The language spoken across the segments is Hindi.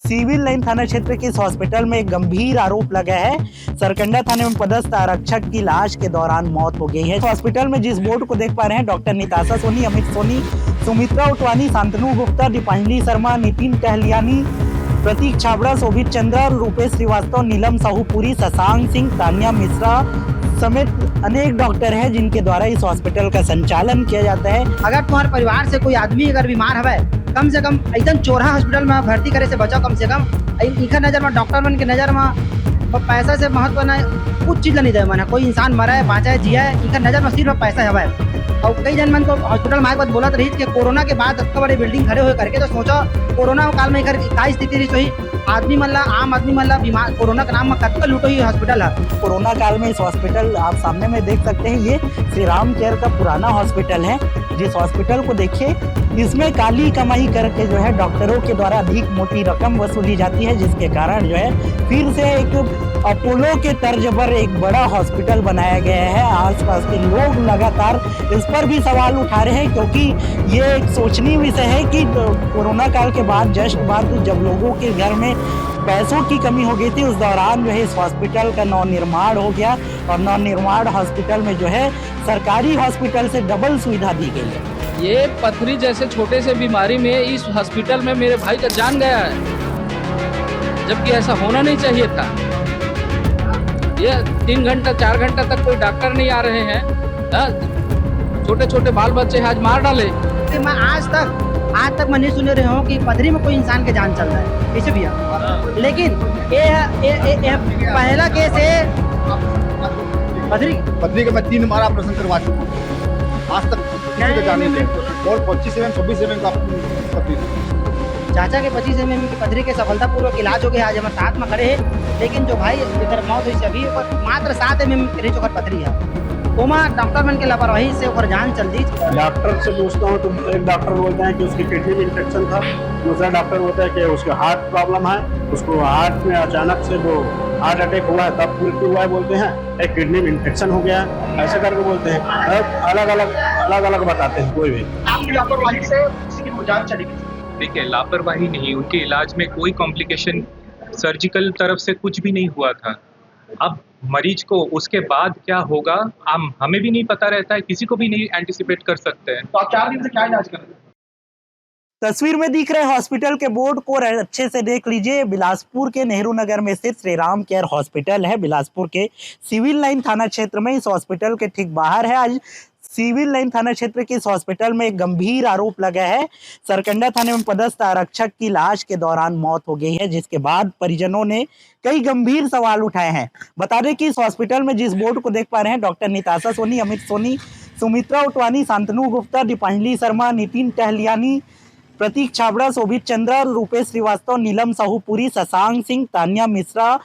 सिविल लाइन थाना क्षेत्र के इस हॉस्पिटल में एक गंभीर आरोप लगा है। सरकंडा थाने में पदस्थ आरक्षक की इलाज के दौरान मौत हो गई है। हॉस्पिटल में जिस बोर्ड को देख पा रहे हैं, डॉक्टर निताशा सोनी, अमित सोनी, सुमित्रा उटवानी, शांतनु गुप्ता, दीपांजलि शर्मा, नितिन टहलियानी, प्रतीक छाबड़ा, शोभित चंद्रा, रूपेश श्रीवास्तव, नीलम साहूपुरी, शशांक सिंह, तानिया मिश्रा समेत अनेक डॉक्टर हैं जिनके द्वारा इस हॉस्पिटल का संचालन किया जाता है। अगर तुम्हारे परिवार से कोई आदमी अगर बीमार हवे, कम से कम एकदम चोरा हॉस्पिटल में भर्ती करे से बचाओ। कम से कम इनका नजर में, डॉक्टर मन के नजर में पैसा से महत्व न कुछ चीज नहीं दे मन। कोई इंसान मरा है, बाँचा है, जिया है, इनका नजर में सिर्फ पैसा हवा है। और कई जन मन तो हॉस्पिटल में बात बोलत रही कि कोरोना के बाद इतना बड़ी बिल्डिंग खड़े हुए करके, तो सोचो कोरोना काल में क्या स्थिति रही। सही आदमी मन ला, आम आदमी मन ला बीमार कोरोना के नाम में कत्ल लूटो ही हॉस्पिटल है। कोरोना काल में इस हॉस्पिटल आप सामने में देख सकते हैं, ये श्री राम केयर का पुराना हॉस्पिटल है। जिस हॉस्पिटल को देखिए, इसमें काली कमाई करके जो है डॉक्टरों के द्वारा अधिक मोटी रकम वसूली जाती है, जिसके कारण जो है फिर से एक अपोलो के तर्ज पर एक बड़ा हॉस्पिटल बनाया गया है। आसपास के लोग लगातार इस पर भी सवाल उठा रहे हैं, क्योंकि ये एक सोचनीय विषय है कि कोरोना काल के बाद जस्ट बाद जब लोगों के घर में पैसों की कमी हो गई थी, उस दौरान जो है इस हॉस्पिटल का नवनिर्माण हो गया और नवनिर्माण हॉस्पिटल में जो है सरकारी हॉस्पिटल से डबल सुविधा दी गई है। ये पथरी जैसे छोटे से बीमारी में इस हॉस्पिटल में मेरे भाई का जान गया है, जबकि ऐसा होना नहीं चाहिए था। ये 3 घंटा 4 घंटा तक कोई डॉक्टर नहीं आ रहे हैं। छोटे छोटे बाल बच्चे आज मार डाले। मैं आज तक मैं नहीं सुन रही हूँ कि पथरी में कोई इंसान के जान चल रहा है किसी भी। लेकिन ये पहला केस है पथरी का। मैं 3 बार ऑपरेशन करवा चुका हूँ, आज तक किसी को जान नहीं दिया। और 25 mm 26 mm का पथरी। चाचा के 25 mm की पथरी के सफलतापूर्वक इलाज हो गया। आज हमारे साथ में खड़े हैं, लेकिन जो भाई इधर मौत हुई अभी मात्र 7 mm की जो पथरी है, ओमा डॉक्टर मन के लापरवाही से ओकर जान चल दी। डॉक्टर से पूछता हूँ तो एक डॉक्टर बोलते हैं कि उसकी किडनी में इन्फेक्शन था, दूसरा डॉक्टर बोलता है कि उसका हार्ट प्रॉब्लम है, उसको हार्ट में अचानक से जो हार्ट अटैक हुआ है तब मृत्यु हुआ है बोलते हैं, एक किडनी में इन्फेक्शन हो गया है, ऐसे करके बोलते हैं। अलग अलग बताते हैं। कोई भी आपकी लापरवाही से किसी की जान चली गई। देखिए, लापरवाही नहीं, उनके इलाज में कोई कॉम्प्लिकेशन सर्जिकल तरफ से कुछ भी नहीं हुआ था। अब मरीज को उसके बाद क्या होगा हमें भी नहीं पता रहता है, किसी को भी नहीं एंटिसिपेट कर सकते हैं। तो आप 4 दिन से क्या इलाज कर रहे हैं? तस्वीर में दिख रहे हॉस्पिटल के बोर्ड को अच्छे से देख लीजिए। बिलासपुर के नेहरू नगर में स्थित श्री राम केयर हॉस्पिटल है। बिलासपुर के सिविल लाइन थाना क्षेत्र में इस हॉस्पिटल के ठीक बाहर है। आज सिविल लाइन थाना क्षेत्र के इस हॉस्पिटल में एक गंभीर आरोप लगा है। सरकंडा थाने में पदस्थ आरक्षक की इलाज के दौरान मौत हो गई है, जिसके बाद परिजनों ने कई गंभीर सवाल उठाए हैं। बता दें कि इस हॉस्पिटल में जिस बोर्ड को देख पा रहे हैं, डॉक्टर निताशा सोनी, अमित सोनी, सुमित्रा उटवानी, शांतनु गुप्ता, दीपांजलि शर्मा, नितिन टहलियानी, प्रतीक छाबड़ा, शोभित चंद्रा, रूपेश श्रीवास्तव, नीलम साहूपुरी, शशांक सिंह, तानिया मिश्रा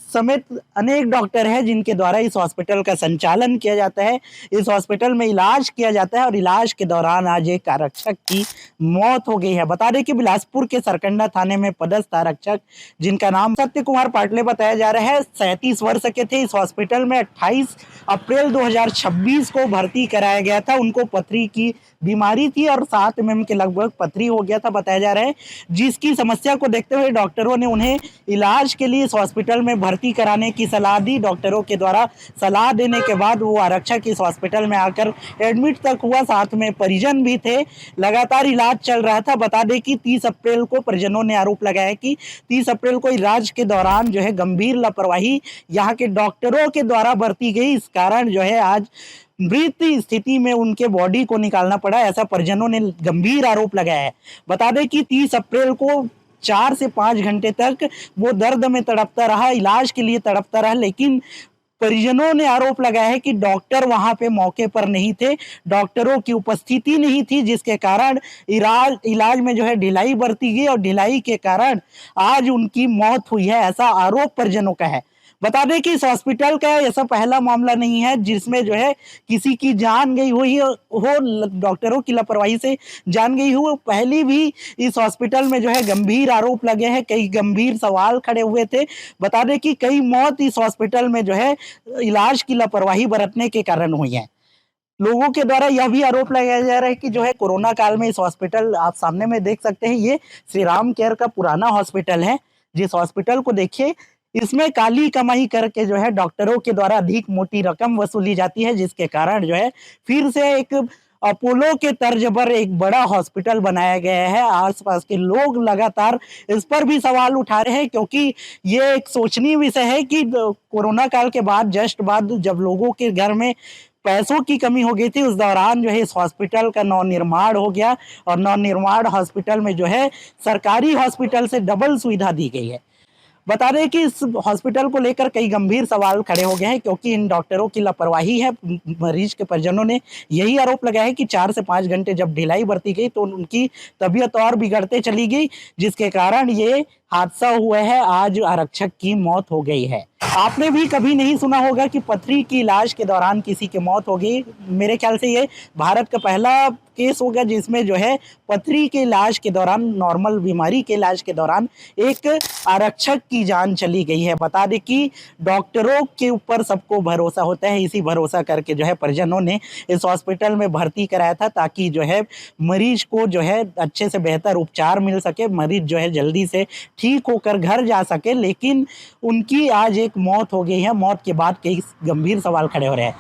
समेत अनेक डॉक्टर हैं जिनके द्वारा इस हॉस्पिटल का संचालन किया जाता है। इस हॉस्पिटल में इलाज किया जाता है और इलाज के दौरान आज एक आरक्षक की मौत हो गई है। बता दें कि बिलासपुर के सरकंडा थाने में पदस्थ आरक्षक, जिनका नाम सत्य कुमार पाटले बताया जा रहा है, 37 वर्ष के थे। इस हॉस्पिटल में 28 अप्रैल 2026 को भर्ती कराया गया था। उनको पथरी की बीमारी थी और 7 mm के लगभग पथरी हो गया था बताया जा रहा है, जिसकी समस्या को देखते हुए डॉक्टरों ने उन्हें इलाज के लिए इस हॉस्पिटल में भर्ती कराने की सलाह दी। डॉक्टरों के द्वारा सलाह देने के बाद वो आरक्षक इस हॉस्पिटल में आकर एडमिट तक हुआ, साथ में परिजन भी थे। लगातार इलाज चल रहा था। बता दें कि 30 अप्रैल को परिजनों ने आरोप लगाया कि 30 अप्रैल को इलाज के दौरान जो है गंभीर लापरवाही यहाँ के डॉक्टरों के द्वारा बरती गई। इस कारण जो है आज मृत स्थिति में उनके बॉडी को निकालना पड़ा, ऐसा परिजनों ने गंभीर आरोप लगाया है। बता दें कि 30 अप्रैल को 4 से 5 घंटे तक वो दर्द में तड़पता रहा, इलाज के लिए तड़पता रहा, लेकिन परिजनों ने आरोप लगाया है कि डॉक्टर वहां पे मौके पर नहीं थे, डॉक्टरों की उपस्थिति नहीं थी, जिसके कारण इलाज में जो है ढिलाई बरती गई और ढिलाई के कारण आज उनकी मौत हुई है, ऐसा आरोप परिजनों का है। बता दें कि इस हॉस्पिटल का ऐसा पहला मामला नहीं है जिसमें जो है किसी की जान गई हो डॉक्टरों की लापरवाही से जान गई हो। पहले भी इस हॉस्पिटल में जो है गंभीर आरोप लगे हैं, कई गंभीर सवाल खड़े हुए थे। बता दें कि कई मौत इस हॉस्पिटल में जो है इलाज की लापरवाही बरतने के कारण हुई है। लोगों के द्वारा यह भी आरोप लगाया जा रहा है कि जो है कोरोना काल में इस हॉस्पिटल, आप सामने में देख सकते हैं, ये श्री राम केयर का पुराना हॉस्पिटल है। जिस हॉस्पिटल को देखिए, इसमें काली कमाई करके जो है डॉक्टरों के द्वारा अधिक मोटी रकम वसूली जाती है, जिसके कारण जो है फिर से एक अपोलो के तर्ज पर एक बड़ा हॉस्पिटल बनाया गया है। आसपास के लोग लगातार इस पर भी सवाल उठा रहे हैं, क्योंकि ये एक सोचनीय विषय है कि कोरोना काल के बाद जब लोगों के घर में पैसों की कमी हो गई थी, उस दौरान जो है इस हॉस्पिटल का नवनिर्माण हो गया और नवनिर्माण हॉस्पिटल में जो है सरकारी हॉस्पिटल से डबल सुविधा दी गई है। बता दें कि इस हॉस्पिटल को लेकर कई गंभीर सवाल खड़े हो गए हैं, क्योंकि इन डॉक्टरों की लापरवाही है। मरीज के परिजनों ने यही आरोप लगाया है कि 4 से 5 घंटे जब ढिलाई बरती गई तो उनकी तबीयत और बिगड़ते चली गई, जिसके कारण ये हादसा हुआ है। आज आरक्षक की मौत हो गई है। आपने भी कभी नहीं सुना होगा कि पथरी की इलाज के दौरान किसी की मौत हो गई। मेरे ख्याल से ये भारत का पहला केस होगा जिसमें जो है पथरी के इलाज के दौरान, नॉर्मल बीमारी के इलाज के दौरान एक आरक्षक की जान चली गई है। बता दें कि डॉक्टरों के ऊपर सबको भरोसा होता है, इसी भरोसा करके जो है परिजनों ने इस हॉस्पिटल में भर्ती कराया था, ताकि जो है मरीज को जो है अच्छे से बेहतर उपचार मिल सके, मरीज जो है जल्दी से ठीक होकर घर जा सके। लेकिन उनकी आज एक मौत हो गई है। मौत के बाद कई गंभीर सवाल खड़े हो रहे हैं।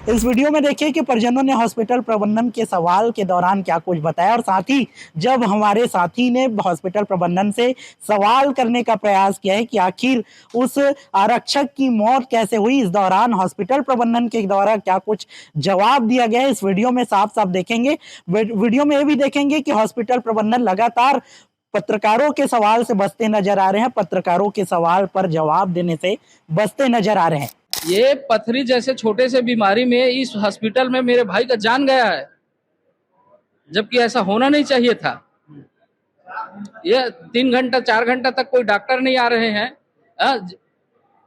इस वीडियो में देखिए कि परिजनों ने हॉस्पिटल प्रबंधन के सवाल के दौरान क्या कुछ बताया, और साथ ही जब हमारे साथी ने हॉस्पिटल प्रबंधन से सवाल करने का प्रयास किया है कि आखिर उस आरक्षक की मौत कैसे हुई, इस दौरान हॉस्पिटल प्रबंधन के द्वारा क्या कुछ जवाब दिया गया है, इस वीडियो में साफ साफ देखेंगे। वीडियो में ये भी देखेंगे कि हॉस्पिटल प्रबंधन लगातार पत्रकारों के सवाल से बचते नजर आ रहे हैं, पत्रकारों के सवाल पर जवाब देने से बचते नजर आ रहे हैं। ये पथरी जैसे छोटे से बीमारी में इस हॉस्पिटल में मेरे भाई का जान गया है, जबकि ऐसा होना नहीं चाहिए था। ये 3 घंटा 4 घंटा तक कोई डॉक्टर नहीं आ रहे हैं।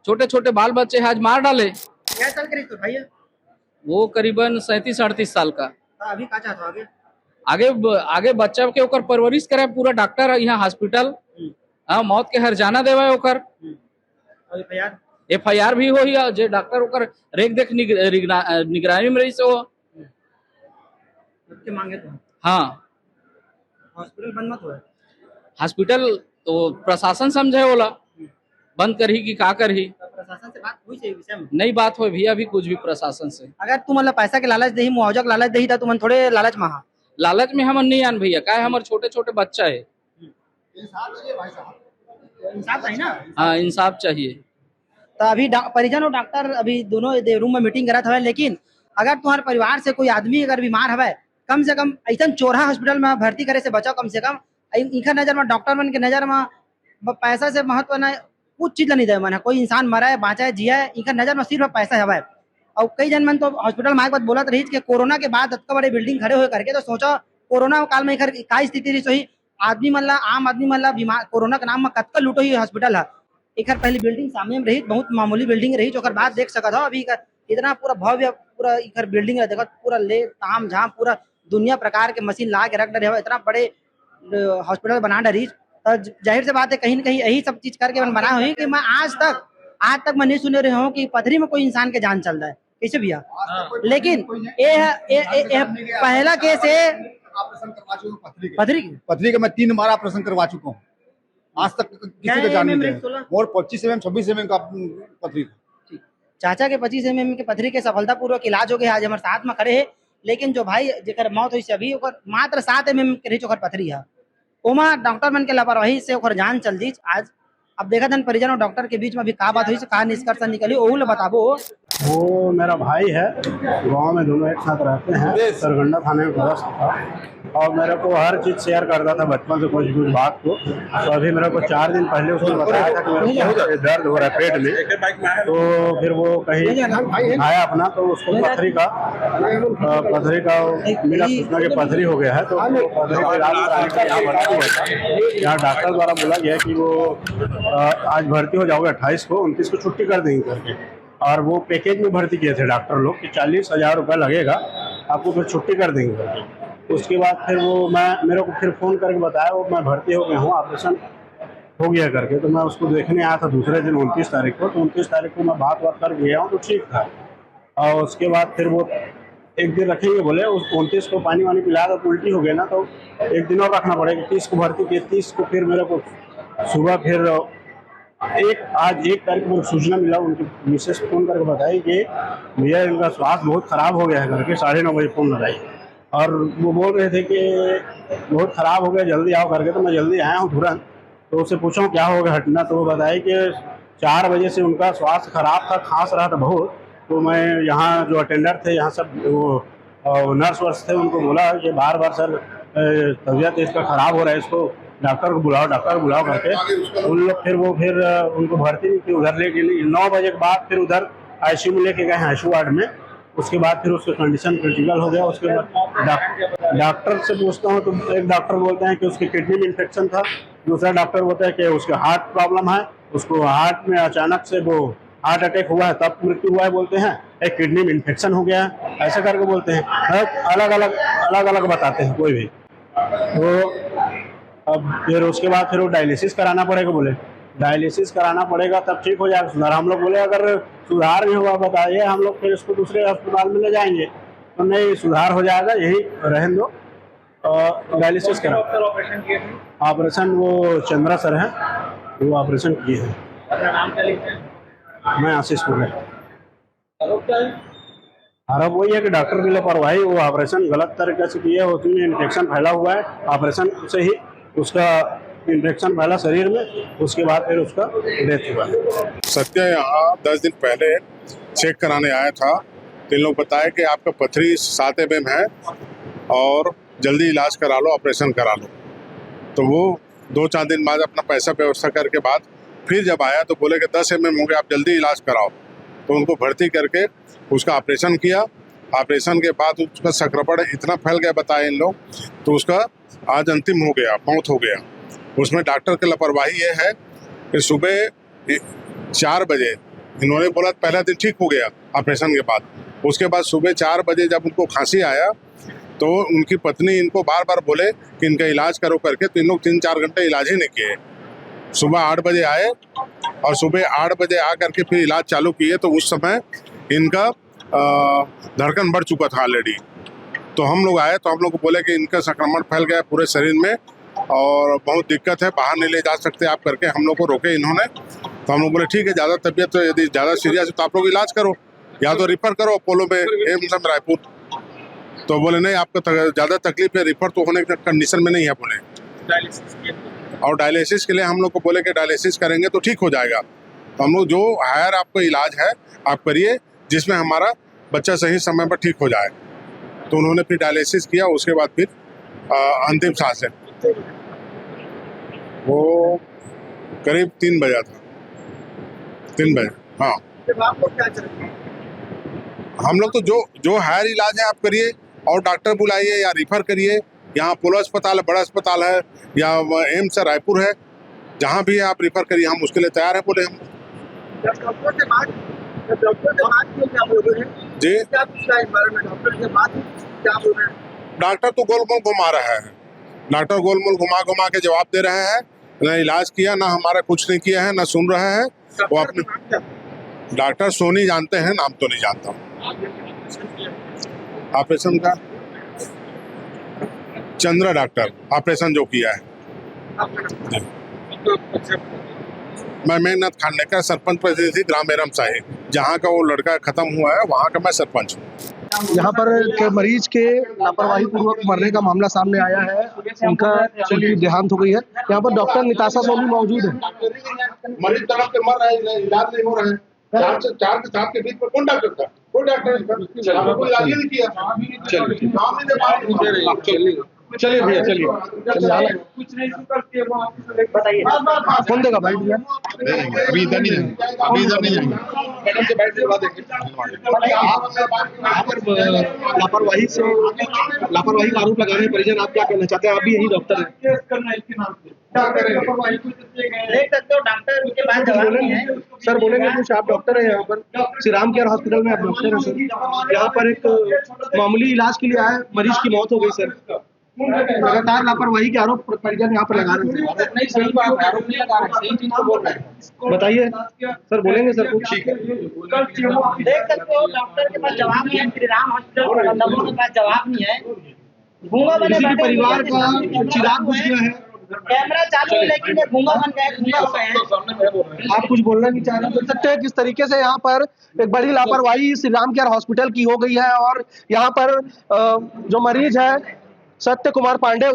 छोटे छोटे बाल बच्चे आज मार डाले। क्या साल करीब तो भैया? वो करीबन 37-38 साल का। अभी का चाहता आगे? आगे बच्चा के ओकर परवरिश करे पूरा डॉक्टर यहाँ हॉस्पिटल। मौत के हरजाना देवा ओकर। FIR भी हो या जे डॉक्टर ओकर रेख देख निगरानी में रही से हो। मांगे तो हाँ, हॉस्पिटल बंद मत हो। हॉस्पिटल तो प्रशासन समझे होला बंद करही कि का करही। प्रशासन से बात हुई है विषय में? नहीं बात हो भी अभी कुछ भी प्रशासन से। अगर तुम मतलब पैसा के लालच दही, मुआवजा के लालच दही, तो तुम थोड़े लालच महा लालच में हम नहीं आन भैया, का हमारे छोटे छोटे बच्चा है। इंसाफ है ना? हाँ, इंसाफ चाहिए। तो अभी परिजन और डॉक्टर अभी दोनों रूम में मीटिंग करत हवे, लेकिन अगर तुम्हारे परिवार से कोई आदमी अगर बीमार हवे, कम से कम ऐसा चोरहा हॉस्पिटल में भर्ती करे से बचाओ। कम से कम इनका नजर में, डॉक्टर मन के नजर में पैसा से महत्व न कुछ चीज नहीं दे मन। कोई इंसान मरा है, बाँचा है, जिया है, इनका नजर में सिर्फ पैसा हवा है। और कई जन मन तो हॉस्पिटल में बोलत रही कि कोरोना के बाद इतना बड़े बिल्डिंग खड़े हुए करके, तो सोचो कोरोना काल में का स्थिति रही सही। आदमी मन ला, आम आदमी मन ला बीमार कोरोना के नाम में कतका लूटो ही हॉस्पिटल है। एक पहली बिल्डिंग सामने में रही, बहुत मामूली बिल्डिंग रही, जो बाद देख सकता हो। अभी इतना पूरा भव्य पूरा इधर बिल्डिंग है, देखो पूरा ले ताम झाम पूरा दुनिया प्रकार के मशीन ला के रख डरे हो। इतना बड़े हॉस्पिटल बना डरी, तो जाहिर सी बात है कहीं न कहीं यही सब चीज करके बना हुई कि मैं आज तक मैं नहीं सुने रहे हूँ कि पथरी में कोई इंसान के जान चल रहा है कैसे भैया। लेकिन पहला केस है पथरी का मैं 3 बार ऑपरेशन करवा चुका हूँ। आज तक किसी का जान नहीं गया। और 25 mm 26 mm का पथरी। चाचा के 25 mm के पथरी के सफलतापूर्वक इलाज हो गया। आज हमारे साथ में खड़े है, लेकिन जो भाई जेकर मौत हुई अभी मात्र 7 mm के रही पथरी है, ओमा डॉक्टर मन के लापरवाही से ओकर जान चल दी। आज अब देखा था परिजन और डॉक्टर के बीच में अभी का बात हुई, का निष्कर्ष निकली, ओहू ले बताबो। वो मेरा भाई है, गांव में दोनों एक साथ रहते हैं। सरगंडा थाने में ग्रस्त था और मेरे को हर चीज़ शेयर करता था बचपन से कुछ बात को। तो अभी मेरे को 4 दिन पहले उसने बताया था कि मेरे को दर्द हो रहा है पेट में। तो फिर वो कहीं आया अपना, तो उसको पथरी का मिला, सूचना की पथरी हो गया है। तो पथरी का इलाज कराने का यहाँ भर्ती हुआ था। यहाँ डॉक्टर द्वारा बोला गया कि वो आज भर्ती हो जाओगे 28 को, 29 को छुट्टी कर देंगे करके। और वो पैकेज में भर्ती किए थे डॉक्टर लोग कि 40,000 रुपये लगेगा, आपको फिर छुट्टी कर देंगे करके। उसके बाद फिर वो मेरे को फिर फ़ोन करके बताया वो मैं भर्ती हो गया हूँ, ऑपरेशन हो गया करके। तो मैं उसको देखने आया था दूसरे दिन 29 तारीख को। तो 29 तारीख को मैं बात कर गया हूँ, तो ठीक था। और उसके बाद फिर वो एक दिन रखेंगे बोले, उस 29 को पानी वानी पिलाया तो उल्टी हो गया ना, तो एक दिन और रखना पड़ेगा। 30 को भर्ती किए, 30 को फिर मेरे को सुबह फिर आज 1 तारीख को सूचना मिला, उनकी मिसेस फ़ोन करके बताई कि भैया इनका स्वास्थ्य बहुत ख़राब हो गया है करके 9:30 बजे फ़ोन लगाई, और वो बोल रहे थे कि बहुत ख़राब हो गया, जल्दी आओ करके। तो मैं जल्दी आया हूँ तुरंत। तो उससे पूछा क्या हो गया घटना, तो वो बताए कि 4 बजे से उनका स्वास्थ्य ख़राब था, खांस रहा था बहुत। तो मैं यहाँ जो अटेंडर थे, यहाँ सब वो नर्स वर्स थे, उनको बोला कि बार बार सर तबीयत इसका ख़राब हो रहा है, इसको डॉक्टर को बुलाओ करके। उन लोग फिर उनको भर्ती नहीं की, उधर लेके 9 बजे के बाद फिर उधर आईसीयू में लेके गए हैं, आईसीयू वार्ड में। उसके बाद फिर उसका कंडीशन क्रिटिकल हो गया। उसके बाद डॉक्टर से पूछता हूँ तो एक डॉक्टर बोलते हैं कि उसकी किडनी में इन्फेक्शन था, दूसरा डॉक्टर बोलता है कि उसके हार्ट प्रॉब्लम है, उसको हार्ट में अचानक से वो हार्ट अटैक हुआ है तब मृत्यु हुआ है बोलते हैं, एक किडनी में इन्फेक्शन हो गया है, ऐसे करके बोलते हैं। अलग अलग बताते हैं कोई भी। तो अब फिर उसके बाद फिर वो डायलिसिस कराना पड़ेगा, बोले डायलिसिस कराना पड़ेगा तब ठीक हो जाएगा सुधार। हम लोग बोले अगर सुधार नहीं हुआ बताइए, हम लोग फिर इसको दूसरे अस्पताल में ले जाएंगे। तो नहीं, सुधार हो जाएगा, यही रहने दो, डायलिसिस करा। ऑपरेशन वो चंद्रा सर हैं, वो ऑपरेशन किए हैं। मैं आशीष कुमार। आरोप वही है कि डॉक्टर की लापरवाही, वो ऑपरेशन गलत तरीके से किए, उसमें इन्फेक्शन फैला हुआ है, ऑपरेशन से ही उसका इन्फेक्शन फैला शरीर में, उसके बाद फिर उसका डेथ हुआ। सत्य यहाँ 10 दिन पहले चेक कराने आया था, तो इन लोग बताए कि आपका पथरी 7 mm है और जल्दी इलाज करा लो, ऑपरेशन करा लो। तो वो 2-4 दिन बाद अपना पैसा व्यवस्था करके बाद फिर जब आया तो बोले कि 10 mm हो गया, आप जल्दी इलाज कराओ। तो उनको भर्ती करके उसका ऑपरेशन किया। ऑपरेशन के बाद उसका संक्रमण इतना फैल गया बताए इन लोग, तो उसका आज अंतिम हो गया, मौत हो गया। उसमें डॉक्टर की लापरवाही ये है कि सुबह 4 बजे इन्होंने बोला पहला दिन ठीक हो गया ऑपरेशन के बाद, उसके बाद सुबह 4 बजे जब उनको खांसी आया तो उनकी पत्नी इनको बार बार बोले कि इनका इलाज करो करके, तो इन लोग 3-4 घंटे इलाज ही नहीं किए। सुबह 8 बजे आए और सुबह 8 बजे आ करके फिर इलाज चालू किए, तो उस समय इनका धड़कन बढ़ चुका था ऑलरेडी। तो हम लोग आए तो हम लोग को बोले कि इनका संक्रमण फैल गया पूरे शरीर में और बहुत दिक्कत है, बाहर नहीं ले जा सकते आप करके हम लोग को रोके इन्होंने। तो हम लोग बोले ठीक है, ज़्यादा तबीयत तो यदि ज़्यादा सीरियस है तो आप लोग इलाज करो, या तो रिफ़र करो अपोलो में, एम्स में रायपुर। तो बोले नहीं, आपको ज़्यादा तकलीफ है, रिफ़र तो होने की कंडीशन में नहीं है बोले। और डायलिसिस के लिए हम लोग को बोले कि डायलिसिस करेंगे तो ठीक हो जाएगा। तो हम लोग जो हायर आपको इलाज है आप करिए, जिसमें हमारा बच्चा सही समय पर ठीक हो जाए। तो उन्होंने फिर डायलिसिस किया, उसके बाद फिर अंतिम सांस है। वो करीब 3 बजा था, 3 बजे। हाँ, हम लोग तो जो हायर इलाज है आप करिए और डॉक्टर बुलाइए या रिफ़र करिए। यहाँ अपोलो अस्पताल है, बड़ा अस्पताल है, या एम्स है रायपुर है, जहाँ भी है आप रिफ़र करिए, हम उसके लिए तैयार हैं बोले हम। जी, डॉक्टर तो गोलमोल घुमा रहा है, डॉक्टर गोलमोल घुमा के जवाब दे रहे हैं, ना इलाज किया, ना हमारा कुछ नहीं किया है, ना सुन रहे हैं। वो अपने डॉक्टर सोनी जानते हैं, नाम तो नहीं जानता हूँ। ऑपरेशन का चंद्रा डॉक्टर ऑपरेशन जो किया है। मैं मेघनाथ खांडेकर, सरपंच प्रतिनिधि ग्राम एरम साहिब, जहाँ का वो लड़का खत्म हुआ है वहाँ का मैं सरपंच हूँ। यहाँ पर के मरीज के लापरवाही पूर्वक मरने का मामला सामने आया है, उनका चलिए देहांत हो गई है। यहाँ पर डॉक्टर निताशा सोनी मौजूद है। मरीज तड़प के मर रहे हैं, इलाज नहीं हो रहा है। 4 के 7 के बीच में कौन डॉक्टर था? कोई डॉक्टर कोई इलाज ही नहीं किया। चलिए भैया, चलिए बताइए कौन देगा भाई? भैया अभी इधर नहीं जाएंगे, अभी इधर नहीं जाएंगे, मैडम से बैठ के बात देंगे। लापरवाही का आरोप लगा रहे हैं परिजन, आप क्या कहना चाहते हैं? आप भी यही डॉक्टर हैं। देख सकते हो डॉक्टर के पास जवाब नहीं है। सर बोलेंगे कुछ? आप डॉक्टर हैं यहाँ पर श्री राम केयर हॉस्पिटल में, आप डॉक्टर हैं सर। यहाँ पर एक मामूली इलाज के लिए आए, मरीज की मौत हो गई सर। लगातार लापरवाही के आरोप परिजन यहाँ पर लगा रहे हैं। नहीं, सही बात है, आरोप नहीं लगा रहे, सही चीज तो बोल रहे हैं। बताइए सर, बोलेंगे सर कुछ? ठीक है। देख सकते हो डॉक्टर के पास जवाब नहीं है, श्री राम हॉस्पिटल के पास जवाब नहीं है। गूंगा बने किसी के परिवार का चिराग बुझ गया है, कैमरा चालू है लेकिन ये गूंगा बन गया, गूंगा हो गए हैं। आप कुछ बोलना नहीं चाह रहे? देख सकते हैं किस तरीके से यहाँ पर एक बड़ी लापरवाही श्री राम केयर हॉस्पिटल की हो गई है और यहाँ पर जो मरीज है सत्य कुमार पाटले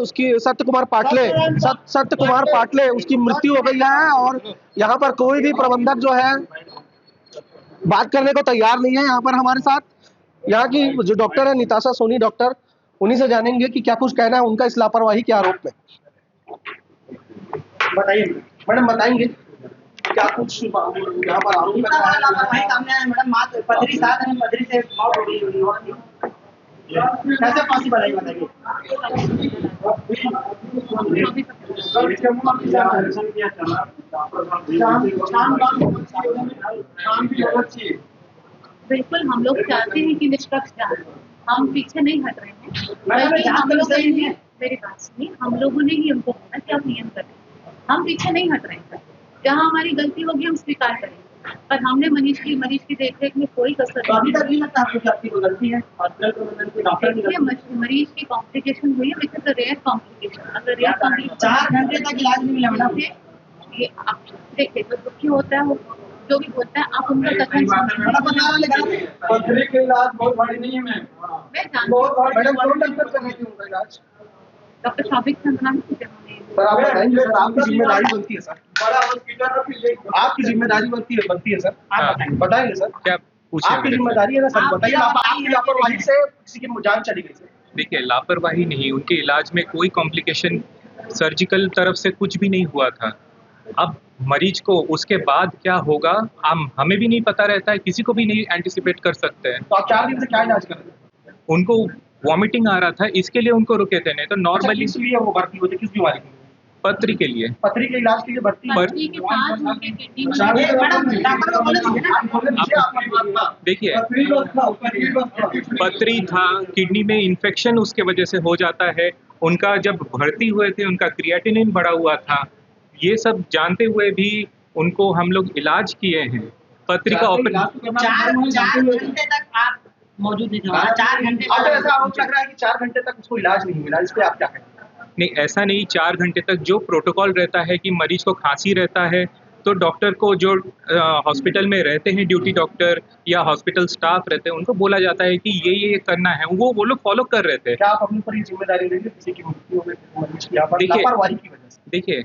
उसकी मृत्यु हो गई है और यहाँ पर कोई भी प्रबंधक जो है बात करने को तैयार नहीं है। यहाँ पर हमारे साथ यहाँ की जो डॉक्टर है निताशा सोनी डॉक्टर, उन्हीं से जानेंगे कि क्या कुछ कहना है उनका इस लापरवाही के आरोप में। बताइए मैडम, बताएंगे क्या कुछ यहाँ पर आरोप लापरवाही सामने आया मैडम। पथरी साथ में पथरी से मौत हो गई, कैसे पॉसिबल है बताइए? बिल्कुल, हम लोग चाहते हैं कि निष्पक्ष जांच, हम पीछे नहीं हट रहे हैं। हम लोगों ने मेरी बात सुनिए, हम लोगों ने ही उनको बोला कि आप नियम करें, हम पीछे नहीं हट रहे हैं। जहाँ हमारी गलती होगी हम स्वीकार करेंगे, पर हमने मरीज की देखरेख में कोई कसर अभी तक नहीं लगता आपको कि आपकी कोई गलती है? मरीज की कॉम्प्लिकेशन हुई है, विच इज रेयर कॉम्प्लिकेशन। अगर रेयर कॉम्प्लिकेशन 4 घंटे तक इलाज नहीं मिला मैडम। ये आप देखिए, जो दुखी होता है वो जो भी बोलता है आप उनका कथन सुनिए। पथरी के इलाज बहुत भारी नहीं है मैम। मैं जानती हूँ मैडम कौन डॉक्टर कर रही थी उनका इलाज? डॉक्टर शौविक चंद्रानी को सर आप बताएंगे सर, आपकी जिम्मेदारी बनती है सर, आपकी जिम्मेदारी बनती है सर, आप बताएंगे सर, क्या पूछे आपकी जिम्मेदारी है ना सर, बताइए। आपकी लापरवाही से किसी की जान चली गई सर। देखिए, लापरवाही नहीं, उनके इलाज में कोई कॉम्प्लिकेशन सर्जिकल तरफ से कुछ भी नहीं हुआ था। अब मरीज को उसके बाद क्या होगा हमें भी नहीं पता रहता है, किसी को भी नहीं एंटिसिपेट कर सकते हैं। तो आप 4 दिन से क्या इलाज कर रहे थे? उनको वॉमिटिंग आ रहा था, इसके लिए उनको रुके थे, नहीं तो नॉर्मली किस लिए वो भर्ती होते, किस बीमारी के? पथरी के लिए। पथरी के इलाज के लिए भर्ती पथरी के साथ उनके किडनी में देखिए, पथरी था, किडनी में इन्फेक्शन उसके वजह से हो जाता है। उनका जब भर्ती हुए थे उनका क्रिएटिनिन बढ़ा हुआ था, ये सब जानते हुए भी उनको हम लोग इलाज किए हैं। पथरी का ऑपरेशन 4 घंटे तक आप मौजूद नहीं थे। 4 घंटे ऐसा आरोप लग रहा है कि 4 घंटे तक उसको इलाज नहीं मिला, इस पे आप क्या कहेंगे? नहीं, ऐसा नहीं। 4 घंटे तक जो प्रोटोकॉल रहता है कि मरीज को खांसी रहता है तो डॉक्टर को, जो हॉस्पिटल में रहते हैं ड्यूटी डॉक्टर या हॉस्पिटल स्टाफ रहते हैं, उनको बोला जाता है कि ये करना है, वो लोग फॉलो कर रहे थे। क्या आप अपनी पर जिम्मेदारी लेंगे किसी की मृत्यु में मरीज की लापरवाही की वजह से? देखिए,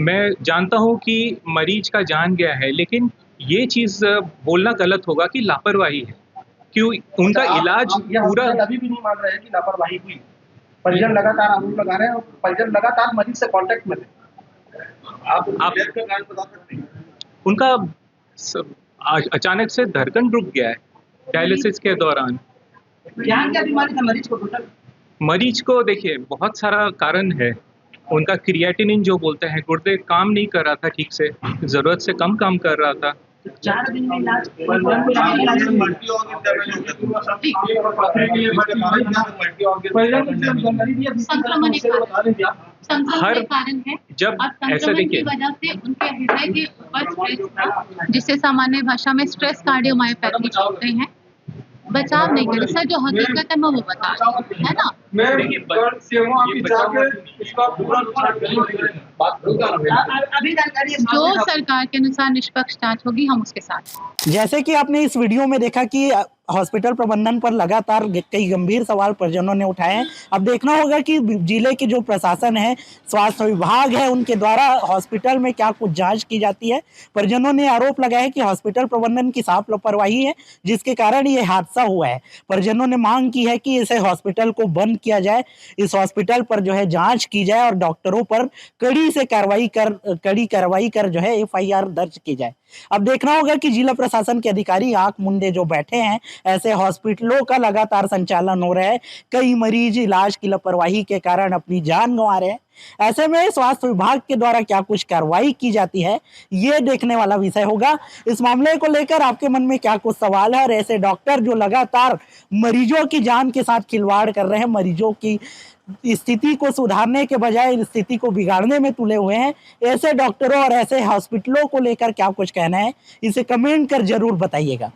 मैं जानता हूँ कि मरीज का जान गया है, लेकिन ये चीज़ बोलना गलत होगा कि लापरवाही है, क्यों उनका इलाज पूरा अभी भी नहीं मान रहे हैं कि लापरवाही हुई। परिजन लगातार आरोप लगा रहे हैं और परिजन लगातार मरीज से कांटेक्ट में थे। आप का कारण बता सकते हैं? उनका अचानक से धड़कन रुक गया है डायलिसिस के दौरान। क्या बीमारी था मरीज को टोटल? मरीज को देखिए बहुत सारा कारण है। उनका क्रिएटिनिन जो बोलते हैं, गुर्दे काम नहीं कर रहा था ठीक से, ज़रूरत से कम काम कर रहा था। 4 दिन में इलाज संक्रमण कारण है। जब ऐसा देखिए, वजह से उनके हृदय के ऊपर स्ट्रेस था, जिसे सामान्य भाषा में स्ट्रेस कार्डियोमायोपैथी बोलते हैं। बचाव नहीं करे सर, जो हकीकत है मैं वो बता रही हूँ, है ना। जो सरकार के अनुसार निष्पक्ष जांच होगी हम उसके साथ। जैसे कि आपने इस वीडियो में देखा कि हॉस्पिटल प्रबंधन पर लगातार कई गंभीर सवाल परिजनों ने उठाए हैं। अब देखना होगा कि जिले की जो प्रशासन है, स्वास्थ्य विभाग है, उनके द्वारा हॉस्पिटल में क्या कुछ जांच की जाती है। परिजनों ने आरोप लगाया है कि हॉस्पिटल प्रबंधन की साफ लापरवाही है, जिसके कारण ये हादसा हुआ है। परिजनों ने मांग की है कि इसे हॉस्पिटल को बंद किया जाए, इस हॉस्पिटल पर जो है जाँच की जाए और डॉक्टरों पर कड़ी कार्रवाई कर जो है FIR दर्ज की जाए। अब देखना होगा कि जिला प्रशासन के अधिकारी आंख मुंदे जो बैठे हैं, ऐसे हॉस्पिटलों का लगातार संचालन हो रहा है। कई मरीज इलाज की लापरवाही के कारण अपनी जान गंवा रहे हैं। ऐसे में स्वास्थ्य विभाग के द्वारा क्या कुछ कार्रवाई की जाती है, ये देखने वाला विषय होगा। इस मामले को लेकर आपके मन में क्या कुछ सवाल है और ऐसे डॉक्टर जो लगातार मरीजों की जान के साथ खिलवाड़ कर रहे हैं, मरीजों की स्थिति को सुधारने के बजाय स्थिति को बिगाड़ने में तुले हुए हैं, ऐसे डॉक्टरों और ऐसे हॉस्पिटलों को लेकर क्या कुछ कहना है, इसे कमेंट कर जरूर बताइएगा।